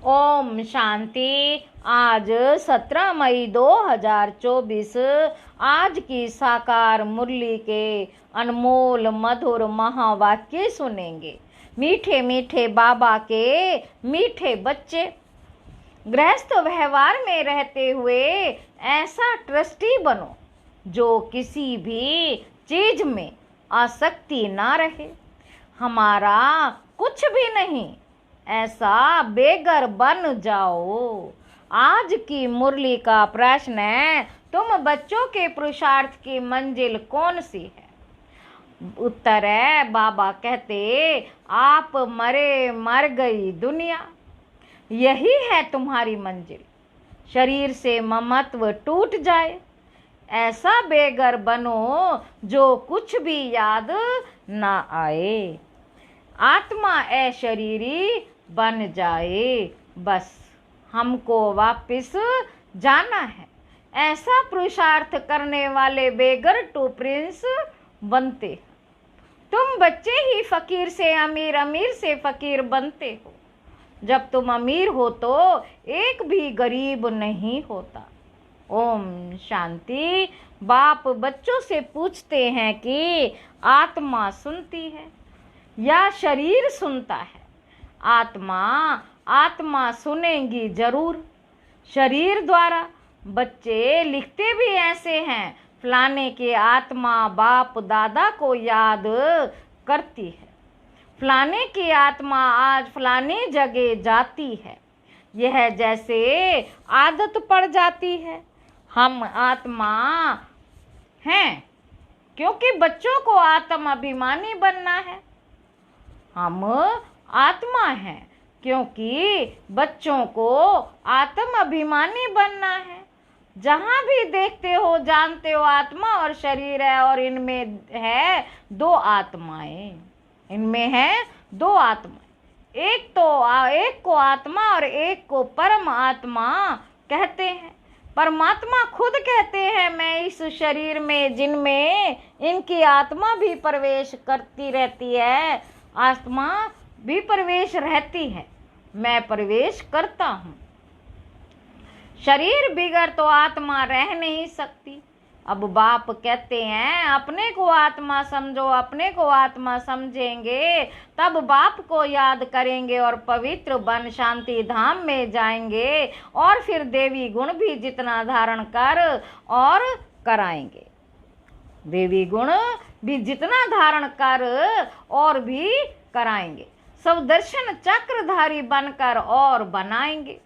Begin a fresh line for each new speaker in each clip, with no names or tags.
ओम शांति। आज 17 मई 2024 आज की साकार मुरली के अनमोल मधुर महावाक्य सुनेंगे। मीठे मीठे बाबा के मीठे बच्चे। गृहस्थ व्यवहार में रहते हुए ऐसा ट्रस्टी बनो जो किसी भी चीज में आसक्ति ना रहे। हमारा कुछ भी नहीं, ऐसा बेगर बन जाओ। आज की मुरली का प्रश्न है, तुम बच्चों के पुरुषार्थ की मंजिल कौन सी है? उत्तर है, बाबा कहते, आप मर गई दुनिया, यही है तुम्हारी मंजिल। शरीर से ममत्व टूट जाए, ऐसा बेगर बनो जो कुछ भी याद ना आए। आत्मा अशरीरी बन जाए, बस हमको वापस जाना है। ऐसा पुरुषार्थ करने वाले बेगर टू प्रिंस बनते। तुम बच्चे ही फकीर से अमीर, अमीर से फकीर बनते हो। जब तुम अमीर हो तो एक भी गरीब नहीं होता। ओम शांति। बाप बच्चों से पूछते हैं कि आत्मा सुनती है या शरीर सुनता है? आत्मा सुनेंगी जरूर, शरीर द्वारा। बच्चे लिखते भी ऐसे हैं, फलाने की आत्मा बाप दादा को याद करती है, फलाने की आत्मा आज फलाने जगह जाती है। यह जैसे आदत पड़ जाती है। हम आत्मा हैं क्योंकि बच्चों को आत्म अभिमानी बनना है। हम आत्मा हैं क्योंकि बच्चों को आत्म अभिमानी बनना है। जहां भी देखते हो जानते हो आत्मा और शरीर है, और इनमें है दो आत्माएं। इनमें है दो आत्माएं। एक को आत्मा और एक को परम आत्मा कहते हैं। परमात्मा खुद कहते हैं, मैं इस शरीर में जिनमें इनकी आत्मा भी प्रवेश करती रहती है, आत्मा भी प्रवेश रहती है, मैं प्रवेश करता हूँ। शरीर बिगर तो आत्मा रह नहीं सकती। अब बाप कहते हैं, अपने को आत्मा समझो। अपने को आत्मा समझेंगे तब बाप को याद करेंगे और पवित्र बन शांति धाम में जाएंगे, और फिर देवी गुण भी जितना धारण कर और कराएंगे। देवी गुण भी जितना धारण कर और भी कराएंगे। सुदर्शन चक्रधारी बनकर और बनाएंगे,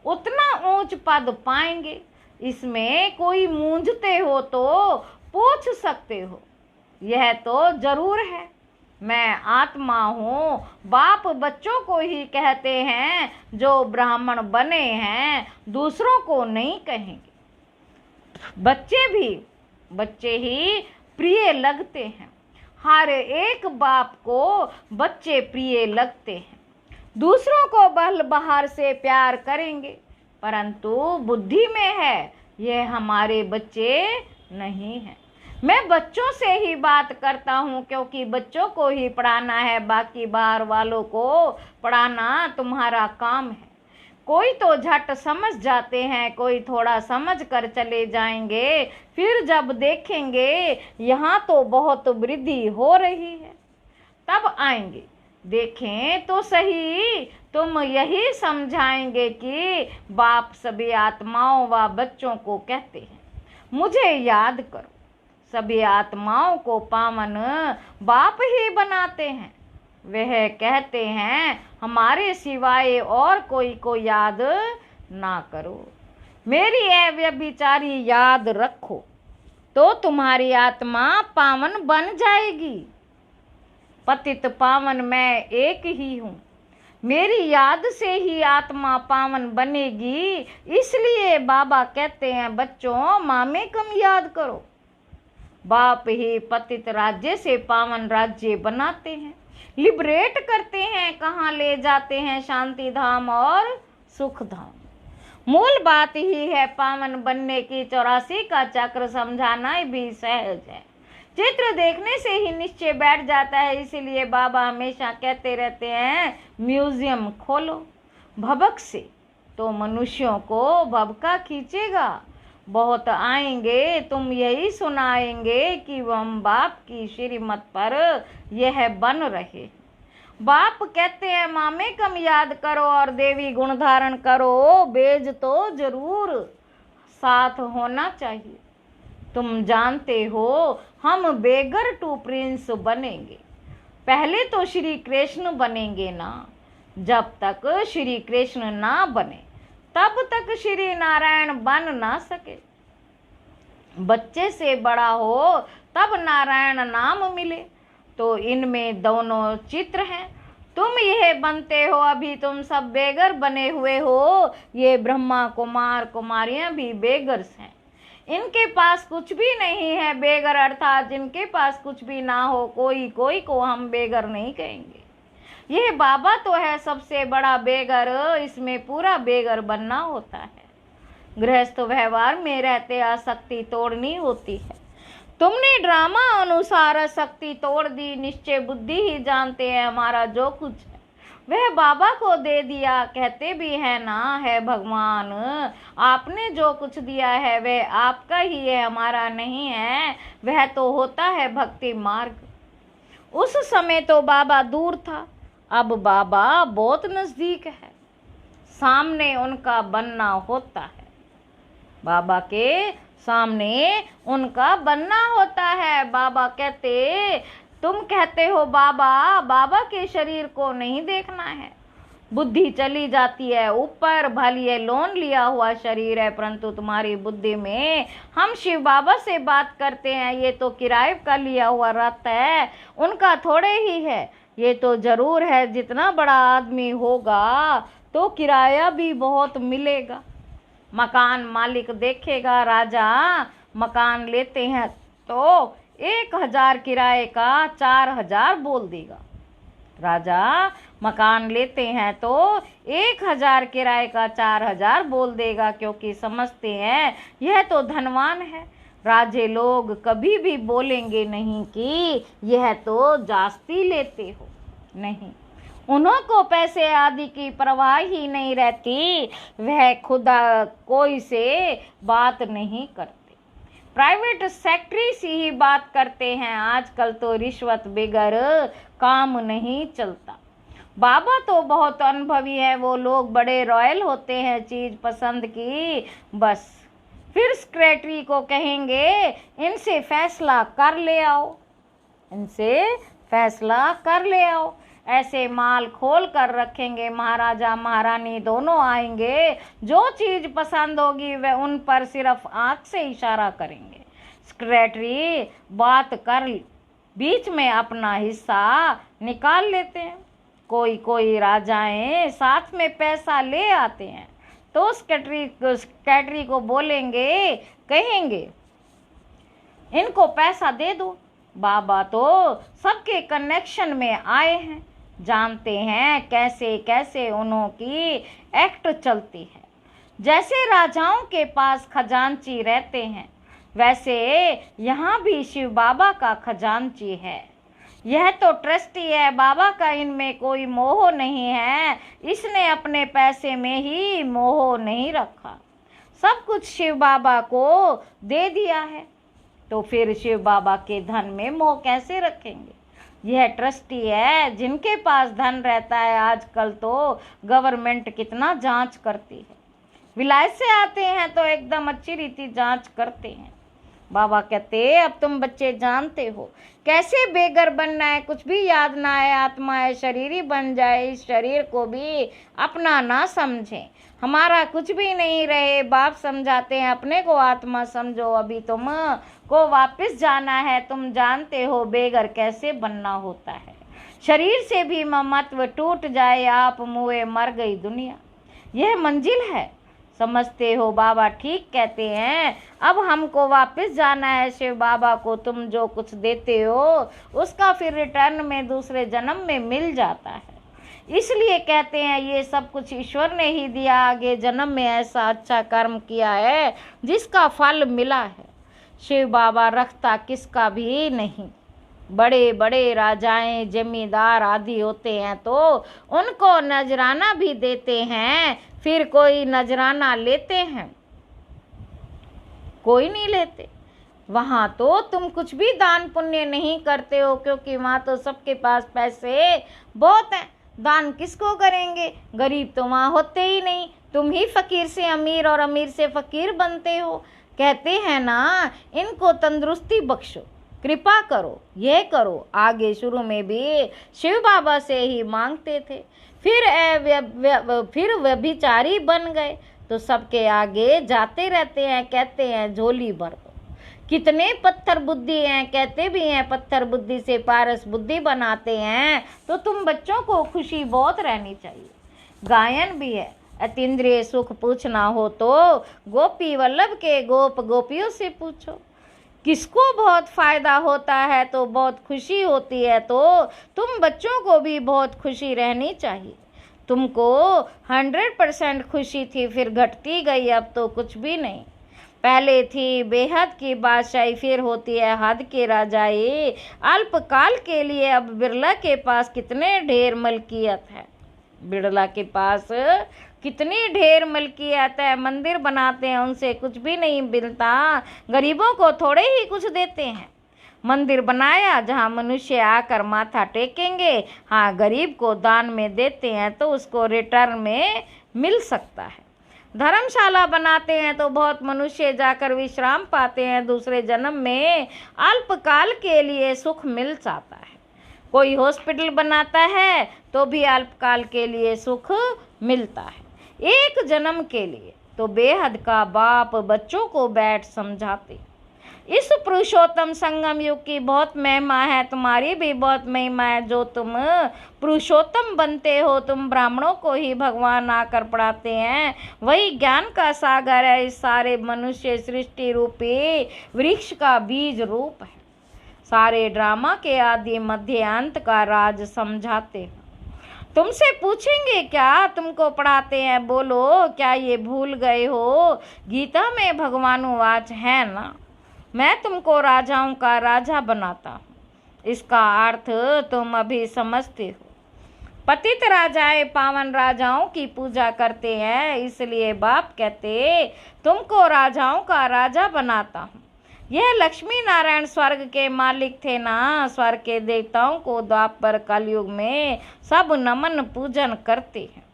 उतना ऊंच पद पाएंगे। इसमें कोई मूंझते हो तो पूछ सकते हो, यह तो जरूर है, मैं आत्मा हूँ। बाप बच्चों को ही कहते हैं जो ब्राह्मण बने हैं, दूसरों को नहीं कहेंगे। बच्चे ही प्रिय लगते हैं। हर एक बाप को बच्चे प्रिय लगते हैं। दूसरों को बल बहार से प्यार करेंगे, परंतु बुद्धि में है यह हमारे बच्चे नहीं हैं। मैं बच्चों से ही बात करता हूँ क्योंकि बच्चों को ही पढ़ाना है, बाकी बाहर वालों को पढ़ाना तुम्हारा काम है। कोई तो झट समझ जाते हैं, कोई थोड़ा समझ कर चले जाएंगे, फिर जब देखेंगे यहाँ तो बहुत वृद्धि हो रही है तब आएंगे। देखें तो सही, तुम यही समझाएंगे कि बाप सभी आत्माओं व बच्चों को कहते हैं, मुझे याद करो। सभी आत्माओं को पावन बाप ही बनाते हैं। वह कहते हैं, हमारे सिवाय और कोई को याद ना करो। मेरी अव्यभिचारी याद रखो तो तुम्हारी आत्मा पावन बन जाएगी। पतित पावन मैं एक ही हूँ, मेरी याद से ही आत्मा पावन बनेगी। इसलिए बाबा कहते हैं, बच्चों मामे कम याद करो। बाप ही पतित राज्य से पावन राज्य बनाते हैं, लिबरेट करते हैं, कहाँ ले जाते हैं, शांति धाम और सुख धाम। मूल बात ही है पावन बनने की। 84 का चक्र समझाना भी सहज है, चित्र देखने से ही निश्चय बैठ जाता है। इसीलिए बाबा हमेशा कहते रहते हैं, म्यूजियम खोलो। भबक से तो मनुष्यों को भबका खींचेगा। बहुत आएंगे तुम यही सुनाएंगे कि हम बाप की श्रीमत पर यह बन रहे। बाप कहते हैं मामे कम याद करो और देवी गुण धारण करो, बेज तो जरूर साथ होना चाहिए। तुम जानते हो हम बेगर टू प्रिंस बनेंगे, पहले तो श्री कृष्ण बनेंगे ना। जब तक श्री कृष्ण ना बने तब तक श्री नारायण बन ना सके। बच्चे से बड़ा हो तब नारायण नाम मिले, तो इनमें दोनों चित्र हैं। तुम यह बनते हो, अभी तुम सब बेगर बने हुए हो। ये ब्रह्मा कुमार कुमारियां भी बेगर्स हैं, इनके पास कुछ भी नहीं है। बेगर अर्थात जिनके पास कुछ भी ना हो, कोई को हम बेगर नहीं कहेंगे। यह बाबा तो है सबसे बड़ा बेगर, इसमें पूरा बेगर बनना होता है। गृहस्थ व्यवहार में रहते आसक्ति तोड़नी होती है। तुमने ड्रामा अनुसार शक्ति तोड़ दी, निश्चय बुद्धि ही जानते हैं हमारा जो कुछ है वह बाबा को दे दिया। कहते भी है ना, है भगवान आपने जो कुछ दिया है वह आपका ही है, हमारा नहीं है। वह तो होता है भक्ति मार्ग। उस समय तो बाबा दूर था, अब बाबा बहुत नजदीक है, सामने उनका बनना होता है। बाबा के सामने उनका बनना होता है। बाबा कहते, तुम कहते हो बाबा के शरीर को नहीं देखना है। बुद्धि चली जाती है ऊपर, भले ये लोन लिया हुआ शरीर है, परंतु तुम्हारी बुद्धि में हम शिव बाबा से बात करते हैं। ये तो किराए का लिया हुआ रथ है, उनका थोड़े ही है। ये तो जरूर है जितना बड़ा आदमी होगा तो किराया भी बहुत मिलेगा। मकान मालिक देखेगा, राजा मकान लेते हैं तो 1000 किराए का 4000 बोल देगा। राजा मकान लेते हैं तो 1000 किराए का 4000 बोल देगा, क्योंकि समझते हैं यह तो धनवान है। राजे लोग कभी भी बोलेंगे नहीं कि यह तो जास्ती लेते हो, नहीं। उन्हों को पैसे आदि की परवाह ही नहीं रहती, वह खुदा कोई से बात नहीं करते। प्राइवेट सेक्रेटरी से ही बात करते हैं। आजकल तो रिश्वत बगैर काम नहीं चलता। बाबा तो बहुत अनुभवी है, वो लोग बड़े रॉयल होते हैं चीज पसंद की, बस फिर सेक्रेटरी को कहेंगे इनसे फैसला कर ले आओ, इनसे फैसला कर ले आओ। ऐसे माल खोल कर रखेंगे, महाराजा महारानी दोनों आएंगे, जो चीज पसंद होगी वह उन पर सिर्फ आंख से इशारा करेंगे। सेक्रेटरी बात कर बीच में अपना हिस्सा निकाल लेते हैं। कोई राजाएं साथ में पैसा ले आते हैं तो सेक्रेटरी को बोलेंगे, कहेंगे इनको पैसा दे दो। बाबा तो सबके कनेक्शन में आए हैं, जानते हैं कैसे कैसे उन्हों की एक्ट चलती है। जैसे राजाओं के पास खजांची रहते हैं, वैसे यहाँ भी शिव बाबा का खजांची है। यह तो ट्रस्टी है, बाबा का इनमें कोई मोह नहीं है। इसने अपने पैसे में ही मोह नहीं रखा, सब कुछ शिव बाबा को दे दिया है, तो फिर शिव बाबा के धन में मोह कैसे रखेंगे। यह ट्रस्टी है, जिनके पास धन रहता है। आजकल तो गवर्नमेंट कितना जांच करती है, विलायत से आते हैं तो एकदम अच्छी रीति जांच करते हैं। बाबा कहते अब तुम बच्चे जानते हो कैसे बेगर बनना है, कुछ भी याद ना आए, आत्मा है शरीर ही बन जाए, इस शरीर को भी अपना ना समझे, हमारा कुछ भी नहीं रहे। बाप समझाते हैं अपने को आत्मा समझो, अभी तुम को वापस जाना है, तुम जानते हो बेगर कैसे बनना होता है। शरीर से भी ममत्व टूट जाए, आप मुए मर गई दुनिया, यह मंजिल है, समझते हो। बाबा ठीक कहते हैं, अब हमको वापस जाना है। शिव बाबा को तुम जो कुछ देते हो उसका फिर रिटर्न में दूसरे जन्म में मिल जाता है। इसलिए कहते हैं ये सब कुछ ईश्वर ने ही दिया, आगे जन्म में ऐसा अच्छा कर्म किया है जिसका फल मिला है। शिव बाबा रखता किसका भी नहीं, बड़े बड़े राजाएं जमींदार आदि होते हैं तो उनको नजराना भी देते हैं, फिर कोई नजराना लेते हैं? कोई नहीं लेते। वहां तो तुम कुछ भी दान पुण्य नहीं करते हो, क्योंकि वहां तो सबके पास पैसे बहुत हैं। दान किसको करेंगे? गरीब तो वहां होते ही नहीं। तुम ही फकीर से अमीर और अमीर से फकीर बनते हो। कहते हैं ना, इनको तंदुरुस्ती बख्शो, कृपा करो, ये करो। आगे शुरू में भी शिव बाबा से ही मांगते थे, फिर व्यभिचारी बन गए तो सबके आगे जाते रहते हैं, कहते हैं झोली भर दो। कितने पत्थर बुद्धि हैं, कहते भी हैं पत्थर बुद्धि से पारस बुद्धि बनाते हैं। तो तुम बच्चों को खुशी बहुत रहनी चाहिए। गायन भी है, अतीन्द्रिय सुख पूछना हो तो गोपी वल्लभ के गोप गोपियों से पूछो। किसको बहुत फायदा होता है तो बहुत खुशी होती है, तो तुम बच्चों को भी बहुत खुशी रहनी चाहिए। तुमको 100% खुशी थी, फिर घटती गई, अब तो कुछ भी नहीं। पहले थी बेहद की बादशाही, फिर होती है हद की राजाई। अल्पकाल के लिए अब बिरला के पास कितने ढेर मलकियत है। बिरला के पास कितनी ढेर मलकियत है। मंदिर बनाते हैं, उनसे कुछ भी नहीं मिलता, गरीबों को थोड़े ही कुछ देते हैं। मंदिर बनाया जहाँ मनुष्य आकर माथा टेकेंगे, हाँ गरीब को दान में देते हैं तो उसको रिटर्न में मिल सकता है। धर्मशाला बनाते हैं तो बहुत मनुष्य जाकर विश्राम पाते हैं, दूसरे जन्म में अल्पकाल के लिए सुख मिल जाता है। कोई हॉस्पिटल बनाता है तो भी अल्पकाल के लिए सुख मिलता है, एक जन्म के लिए। तो बेहद का बाप बच्चों को बैठ समझाते, इस पुरुषोत्तम संगम युग की बहुत महिमा है, तुम्हारी भी बहुत महिमा है। जो तुम पुरुषोत्तम बनते हो, तुम ब्राह्मणों को ही भगवान आकर पढ़ाते हैं, वही ज्ञान का सागर है। इस सारे मनुष्य सृष्टि रूपी वृक्ष का बीज रूप है। सारे ड्रामा के आदि मध्य अंत का राज समझाते हैं। तुमसे पूछेंगे क्या तुमको पढ़ाते हैं, बोलो क्या ये भूल गए हो? गीता में भगवान वाच है ना, मैं तुमको राजाओं का राजा बनाता हूँ। इसका अर्थ तुम अभी समझते हो। पतित राजाएं पावन राजाओं की पूजा करते हैं, इसलिए बाप कहते तुमको राजाओं का राजा बनाता हूँ। यह लक्ष्मी नारायण स्वर्ग के मालिक थे ना, स्वर्ग के देवताओं को द्वापर कलयुग में सब नमन पूजन करते हैं।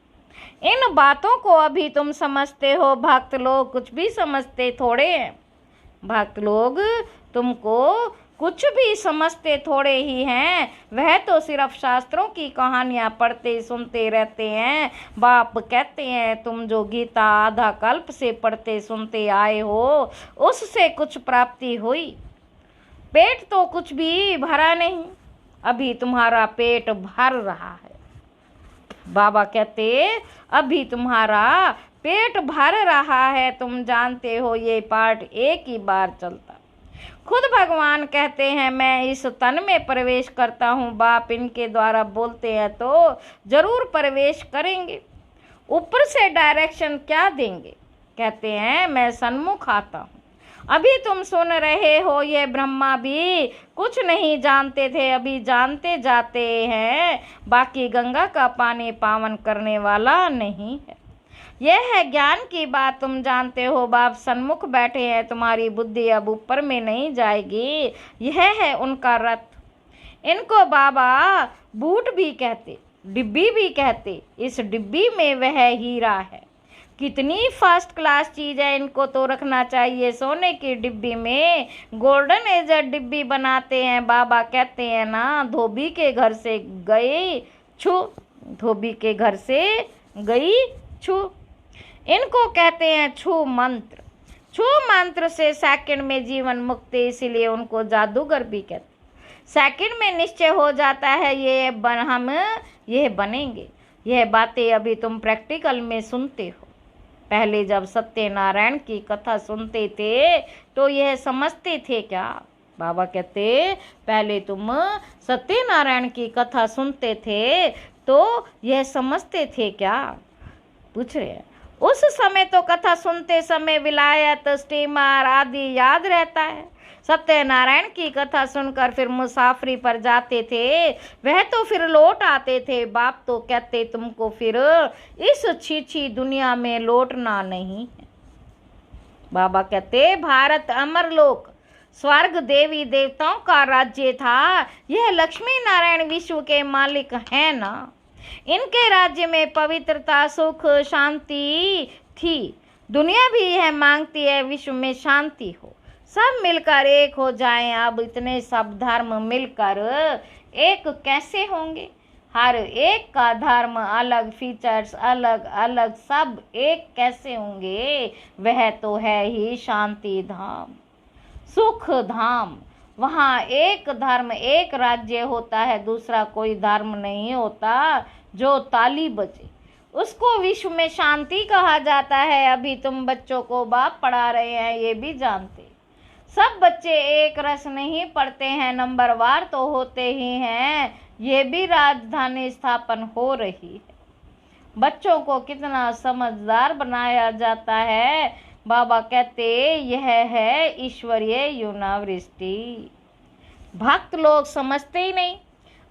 इन बातों को अभी तुम समझते हो, भक्त लोग कुछ भी समझते थोड़े हैं। भक्त लोग तुमको कुछ भी समझते थोड़े ही हैं, वह तो सिर्फ शास्त्रों की कहानियां पढ़ते सुनते रहते हैं। बाप कहते हैं तुम जो गीता आधा कल्प से पढ़ते सुनते आए हो, उससे कुछ प्राप्ति हुई? पेट तो कुछ भी भरा नहीं, अभी तुम्हारा पेट भर रहा है। बाबा कहते अभी तुम्हारा पेट भर रहा है, तुम जानते हो ये पार्ट एक ही बार चलता। खुद भगवान कहते हैं मैं इस तन में प्रवेश करता हूँ। बाप इनके द्वारा बोलते हैं तो जरूर प्रवेश करेंगे। ऊपर से डायरेक्शन क्या देंगे? कहते हैं मैं सन्मुख आता हूँ। अभी तुम सुन रहे हो, ये ब्रह्मा भी कुछ नहीं जानते थे, अभी जानते जाते हैं। बाकी गंगा का पानी पावन करने वाला नहीं है। यह है ज्ञान की बात, तुम जानते हो। बाप सन्मुख बैठे हैं, तुम्हारी बुद्धि अब ऊपर में नहीं जाएगी। यह है उनका रथ। इनको बाबा बूट भी कहते, डिब्बी भी कहते। इस डिब्बी में वह हीरा है। कितनी फर्स्ट क्लास चीज है, इनको तो रखना चाहिए सोने की डिब्बी में। गोल्डन एजर डिब्बी बनाते हैं। बाबा कहते हैं ना, धोबी के घर से गई छू, धोबी के घर से गई छू। इनको कहते हैं छू मंत्र। छू मंत्र से सेकंड में जीवन मुक्ति, इसीलिए उनको जादूगर भी कहते। सेकंड में निश्चय हो जाता है हम ये बनेंगे। यह बातें अभी तुम प्रैक्टिकल में सुनते हो। पहले जब सत्यनारायण की कथा सुनते थे तो यह समझते थे क्या? बाबा कहते पहले तुम सत्यनारायण की कथा सुनते थे तो यह समझते थे क्या? पूछ रहे हैं। उस समय तो कथा सुनते समय विलायत स्टीमर आदि याद रहता है। सत्यनारायण की कथा सुनकर फिर मुसाफरी पर जाते थे, वह तो फिर लौट आते थे। बाप तो कहते तुमको फिर इस छीछी दुनिया में लौटना नहीं है। बाबा कहते भारत अमरलोक स्वर्ग देवी देवताओं का राज्य था। यह लक्ष्मी नारायण विश्व के मालिक हैं ना। इनके राज्य में पवित्रता, सुख, शांति थी। दुनिया भी यह मांगती है विश्व में शांति हो, सब मिलकर एक हो जाएं। अब इतने सब धर्म मिलकर एक कैसे होंगे? हर एक का धर्म अलग, फीचर्स अलग अलग, सब एक कैसे होंगे? वह तो है ही शांति धाम, सुख धाम। वहाँ एक धर्म, एक राज्य होता है, दूसरा कोई धर्म नहीं होता। जो ताली बजे उसको विश्व में शांति कहा जाता है। अभी तुम बच्चों को बाप पढ़ा रहे हैं, ये भी जानते। सब बच्चे एक रस नहीं पढ़ते हैं, नंबरवार तो होते ही हैं। ये भी राजधानी स्थापन हो रही है। बच्चों को कितना समझदार बनाया जाता है। बाबा कहते यह है ईश्वरीय यूनिवर्सिटी। भक्त लोग समझते ही नहीं।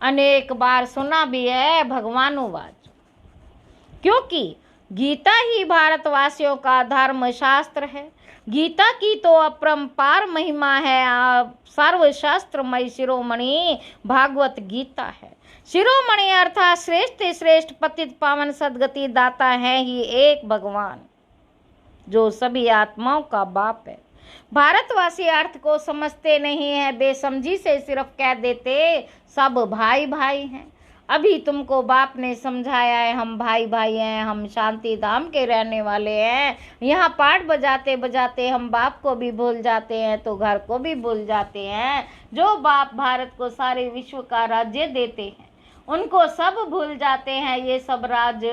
अनेक बार सुना भी है भगवानुवाच, क्योंकि गीता ही भारतवासियों का धर्म शास्त्र है। गीता की तो अपरंपार महिमा है। सर्वशास्त्रमय शिरोमणि भागवत गीता है। शिरोमणि अर्थात श्रेष्ठ श्रेष्ठ पतित पावन सदगति दाता है ही एक भगवान, जो सभी आत्माओं का बाप है। भारतवासी अर्थ को समझते नहीं है, बेसमझी से सिर्फ कह देते सब भाई भाई हैं। अभी तुमको बाप ने समझाया है हम भाई भाई हैं, हम शांति धाम के रहने वाले हैं। यहाँ पाठ बजाते बजाते हम बाप को भी भूल जाते हैं तो घर को भी भूल जाते हैं। जो बाप भारत को सारे विश्व का राज्य देते हैं उनको सब भूल जाते हैं। ये सब राज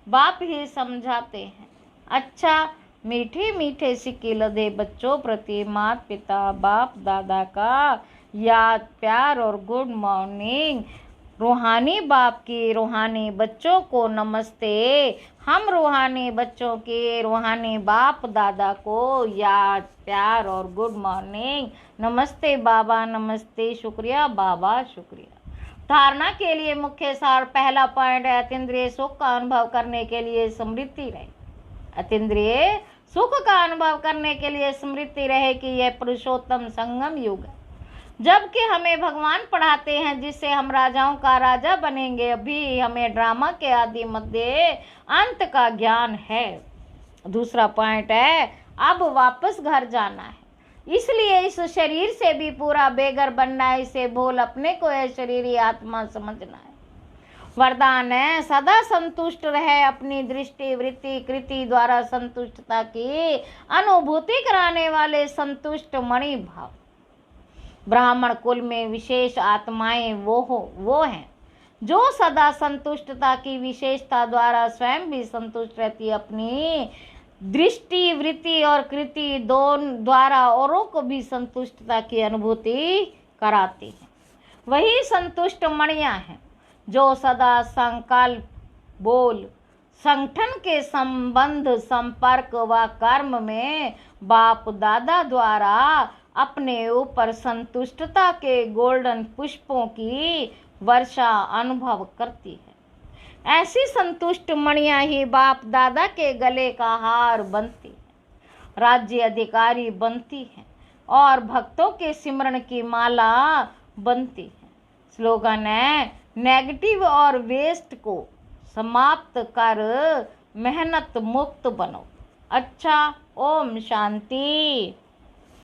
बाप ही समझाते हैं। अच्छा, मीठे मीठे सिक्के लदे बच्चों प्रति माता पिता बाप दादा का याद, प्यार और गुड मॉर्निंग। रूहानी बाप की रूहानी बच्चों को नमस्ते। हम रूहानी बच्चों के रूहानी बाप दादा को याद, प्यार और गुड मॉर्निंग। नमस्ते बाबा, नमस्ते, शुक्रिया बाबा, शुक्रिया। धारणा के लिए मुख्य सार पहला पॉइंट है अतीन्द्रिय सुख का अनुभव करने के लिए स्मृति रहे। अतीन्द्रिय सुख का अनुभव करने के लिए स्मृति रहे कि यह पुरुषोत्तम संगम युग है, जबकि हमें भगवान पढ़ाते हैं जिससे हम राजाओं का राजा बनेंगे। अभी हमें ड्रामा के आदि मध्य अंत का ज्ञान है। दूसरा पॉइंट है अब वापस घर जाना है, इसलिए इस शरीर से भी पूरा बेघर बनना है। इसे भूल अपने को यह शरीरी आत्मा समझना है। वरदान है सदा संतुष्ट रहे। अपनी दृष्टि वृत्ति कृति द्वारा संतुष्टता की अनुभूति कराने वाले संतुष्ट मणि भाव। ब्राह्मण कुल में विशेष आत्माएं वो हैं जो सदा संतुष्टता की विशेषता द्वारा स्वयं भी संतुष्ट रहती, अपनी दृष्टि वृत्ति और कृति दोनों द्वारा औरों को भी संतुष्टता की अनुभूति कराती हैं। वही संतुष्ट मणियां हैं जो सदा संकल्प, बोल, संगठन के संबंध, संपर्क व कर्म में बाप दादा द्वारा अपने ऊपर संतुष्टता के गोल्डन पुष्पों की वर्षा अनुभव करती है। ऐसी संतुष्ट मणियां ही बाप दादा के गले का हार बनती है, राज्य अधिकारी बनती है और भक्तों के सिमरन की माला बनती है। स्लोगन है नेगेटिव और वेस्ट को समाप्त कर मेहनत मुक्त बनो। अच्छा, ओम शांति।